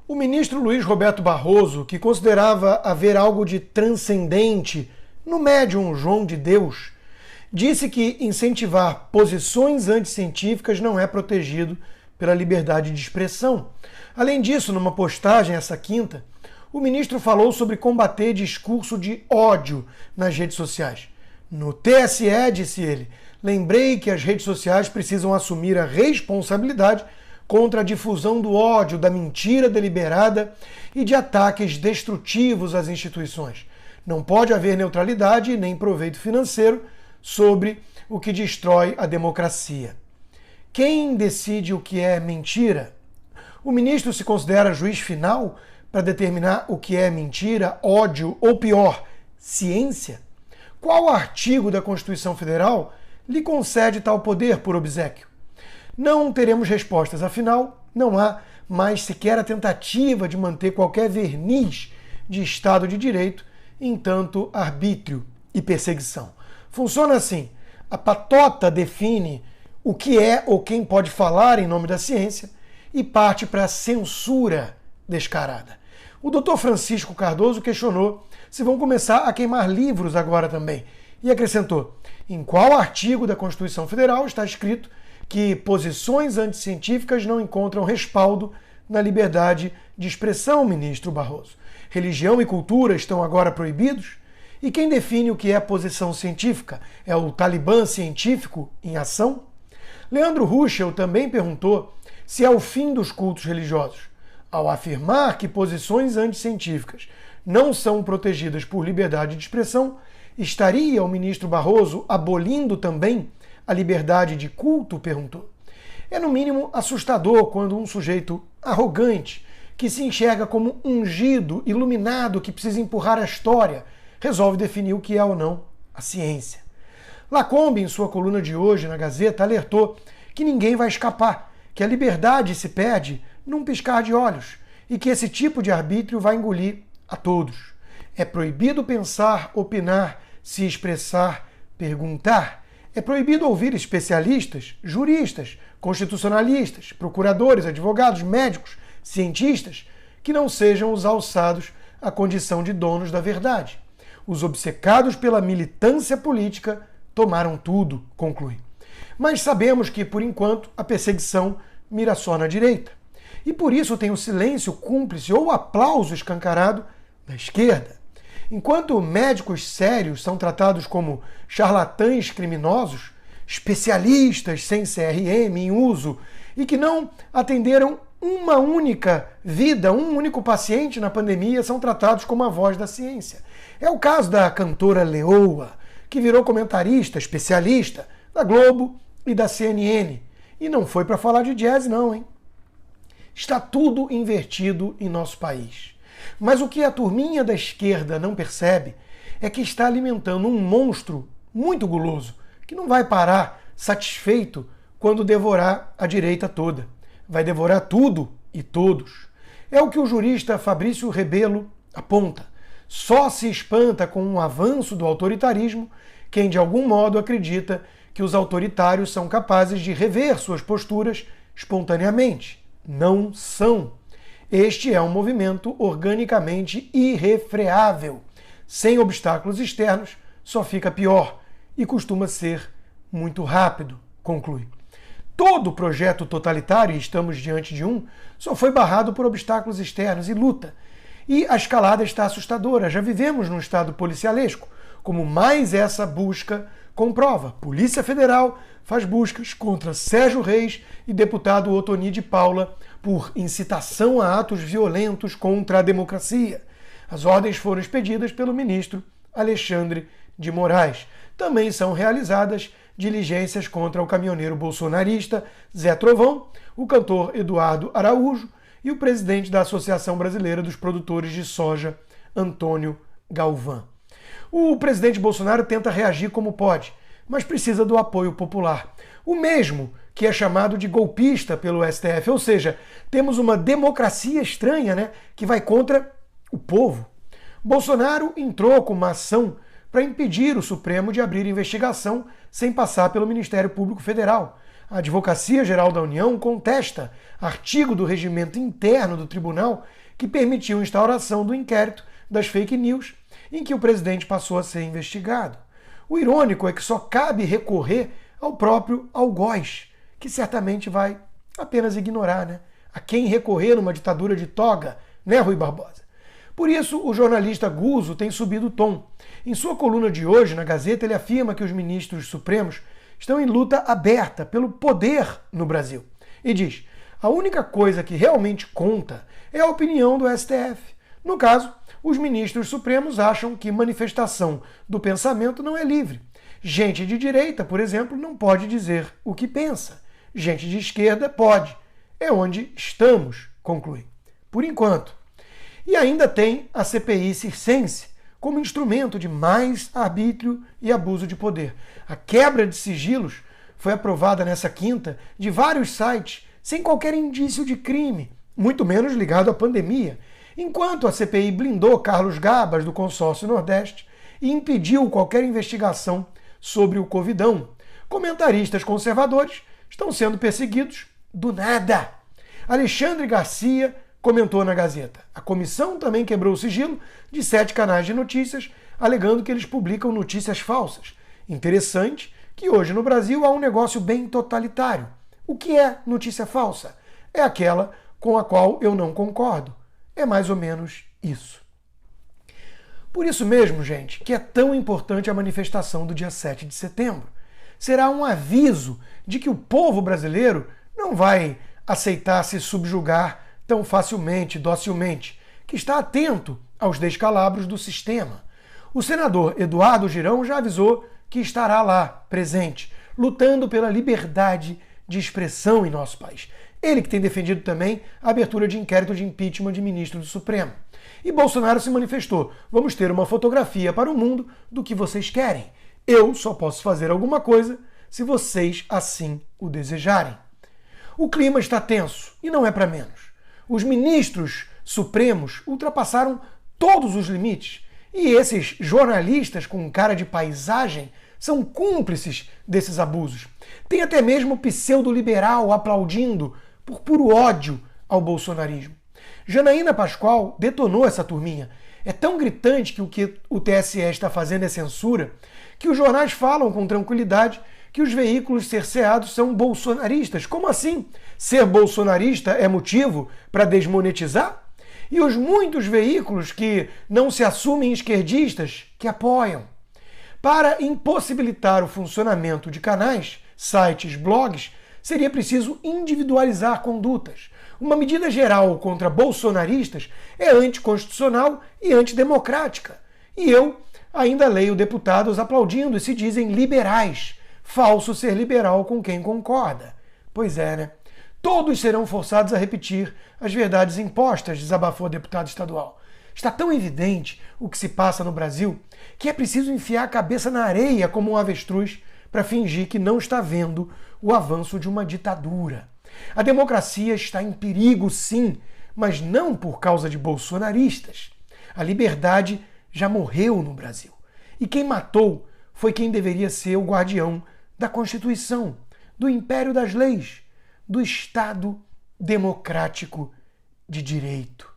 O ministro Luiz Roberto Barroso, que considerava haver algo de transcendente no médium João de Deus, disse que incentivar posições anticientíficas não é protegido pela liberdade de expressão. Além disso, numa postagem essa quinta, o ministro falou sobre combater discurso de ódio nas redes sociais. No TSE, disse ele, lembrei que as redes sociais precisam assumir a responsabilidade contra a difusão do ódio, da mentira deliberada e de ataques destrutivos às instituições. Não pode haver neutralidade nem proveito financeiro sobre o que destrói a democracia. Quem decide o que é mentira? O ministro se considera juiz final para determinar o que é mentira, ódio ou, pior, ciência? Qual artigo da Constituição Federal lhe concede tal poder por obséquio? Não teremos respostas, afinal, não há mais sequer a tentativa de manter qualquer verniz de Estado de Direito em tanto arbítrio e perseguição. Funciona assim: a patota define o que é ou quem pode falar em nome da ciência e parte para a censura descarada. O Dr. Francisco Cardoso questionou se vão começar a queimar livros agora também e acrescentou: em qual artigo da Constituição Federal está escrito que posições anticientíficas não encontram respaldo na liberdade de expressão, ministro Barroso? Religião e cultura estão agora proibidos? E quem define o que é posição científica? É o Talibã científico em ação? Leandro Ruschel também perguntou se é o fim dos cultos religiosos. Ao afirmar que posições anticientíficas não são protegidas por liberdade de expressão, estaria o ministro Barroso abolindo também a liberdade de culto? Perguntou. É no mínimo assustador quando um sujeito arrogante, que se enxerga como ungido, iluminado, que precisa empurrar a história, resolve definir o que é ou não a ciência. Lacombe, em sua coluna de hoje na Gazeta, alertou que ninguém vai escapar, que a liberdade se perde num piscar de olhos e que esse tipo de arbítrio vai engolir a todos. É proibido pensar, opinar, se expressar, perguntar. É proibido ouvir especialistas, juristas, constitucionalistas, procuradores, advogados, médicos, cientistas, que não sejam os alçados à condição de donos da verdade. Os obcecados pela militância política tomaram tudo, conclui. Mas sabemos que, por enquanto, a perseguição mira só na direita. E por isso tem o silêncio cúmplice ou o aplauso escancarado da esquerda. Enquanto médicos sérios são tratados como charlatães criminosos, especialistas sem CRM em uso e que não atenderam uma única vida, um único paciente na pandemia, são tratados como a voz da ciência. É o caso da cantora Leoa, que virou comentarista, especialista da Globo e da CNN. E não foi para falar de jazz não, hein? Está tudo invertido em nosso país. Mas o que a turminha da esquerda não percebe é que está alimentando um monstro muito guloso, que não vai parar satisfeito quando devorar a direita toda. Vai devorar tudo e todos. É o que o jurista Fabrício Rebelo aponta. Só se espanta com um avanço do autoritarismo quem de algum modo acredita que os autoritários são capazes de rever suas posturas espontaneamente. Não são. Este é um movimento organicamente irrefreável. Sem obstáculos externos, só fica pior e costuma ser muito rápido, conclui. Todo projeto totalitário, e estamos diante de um, só foi barrado por obstáculos externos e luta. E a escalada está assustadora. Já vivemos num estado policialesco, como mais essa busca comprova. Polícia Federal faz buscas contra Sérgio Reis e deputado Otoni de Paula por incitação a atos violentos contra a democracia. As ordens foram expedidas pelo ministro Alexandre de Moraes. Também são realizadas diligências contra o caminhoneiro bolsonarista Zé Trovão, o cantor Eduardo Araújo e o presidente da Associação Brasileira dos Produtores de Soja, Antônio Galvão. O presidente Bolsonaro tenta reagir como pode, mas precisa do apoio popular. O mesmo que é chamado de golpista pelo STF, ou seja, temos uma democracia estranha, né, que vai contra o povo. Bolsonaro entrou com uma ação para impedir o Supremo de abrir investigação sem passar pelo Ministério Público Federal. A Advocacia Geral da União contesta artigo do regimento interno do tribunal que permitiu a instauração do inquérito das fake news, em que o presidente passou a ser investigado. O irônico é que só cabe recorrer ao próprio algoz, que certamente vai apenas ignorar, né? A quem recorrer numa ditadura de toga, né, Rui Barbosa? Por isso, o jornalista Guzzo tem subido o tom. Em sua coluna de hoje, na Gazeta, ele afirma que os ministros supremos estão em luta aberta pelo poder no Brasil. E diz: a única coisa que realmente conta é a opinião do STF. No caso, os ministros supremos acham que manifestação do pensamento não é livre. Gente de direita, por exemplo, não pode dizer o que pensa. Gente de esquerda pode. É onde estamos, conclui. Por enquanto. E ainda tem a CPI circense como instrumento de mais arbítrio e abuso de poder. A quebra de sigilos foi aprovada nessa quinta de vários sites sem qualquer indício de crime, muito menos ligado à pandemia, enquanto a CPI blindou Carlos Gabas do Consórcio Nordeste e impediu qualquer investigação sobre o Covidão. Comentaristas conservadores estão sendo perseguidos do nada. Alexandre Garcia comentou na Gazeta: a comissão também quebrou o sigilo de 7 canais de notícias, alegando que eles publicam notícias falsas. Interessante que hoje no Brasil há um negócio bem totalitário. O que é notícia falsa? É aquela com a qual eu não concordo. É mais ou menos isso. Por isso mesmo, gente, que é tão importante a manifestação do dia 7 de setembro. Será um aviso de que o povo brasileiro não vai aceitar se subjugar tão facilmente, docilmente, que está atento aos descalabros do sistema. O senador Eduardo Girão já avisou que estará lá, presente, lutando pela liberdade de expressão em nosso país. Ele que tem defendido também a abertura de inquérito de impeachment de ministro do Supremo. E Bolsonaro se manifestou: vamos ter uma fotografia para o mundo do que vocês querem. Eu só posso fazer alguma coisa se vocês assim o desejarem. O clima está tenso e não é para menos. Os ministros supremos ultrapassaram todos os limites e esses jornalistas com cara de paisagem são cúmplices desses abusos. Tem até mesmo pseudo-liberal aplaudindo por puro ódio ao bolsonarismo. Janaína Pascoal detonou essa turminha. É tão gritante que o TSE está fazendo é censura, que os jornais falam com tranquilidade que os veículos cerceados são bolsonaristas. Como assim? Ser bolsonarista é motivo para desmonetizar? E os muitos veículos que não se assumem esquerdistas, que apoiam. Para impossibilitar o funcionamento de canais, sites, blogs, seria preciso individualizar condutas. Uma medida geral contra bolsonaristas é anticonstitucional e antidemocrática. E eu ainda leio deputados aplaudindo e se dizem liberais. Falso ser liberal com quem concorda. Pois é, né? Todos serão forçados a repetir as verdades impostas, desabafou a deputada estadual. Está tão evidente o que se passa no Brasil que é preciso enfiar a cabeça na areia como um avestruz para fingir que não está vendo o avanço de uma ditadura. A democracia está em perigo, sim, mas não por causa de bolsonaristas. A liberdade já morreu no Brasil. E quem matou foi quem deveria ser o guardião da Constituição, do império das leis, do Estado democrático de direito.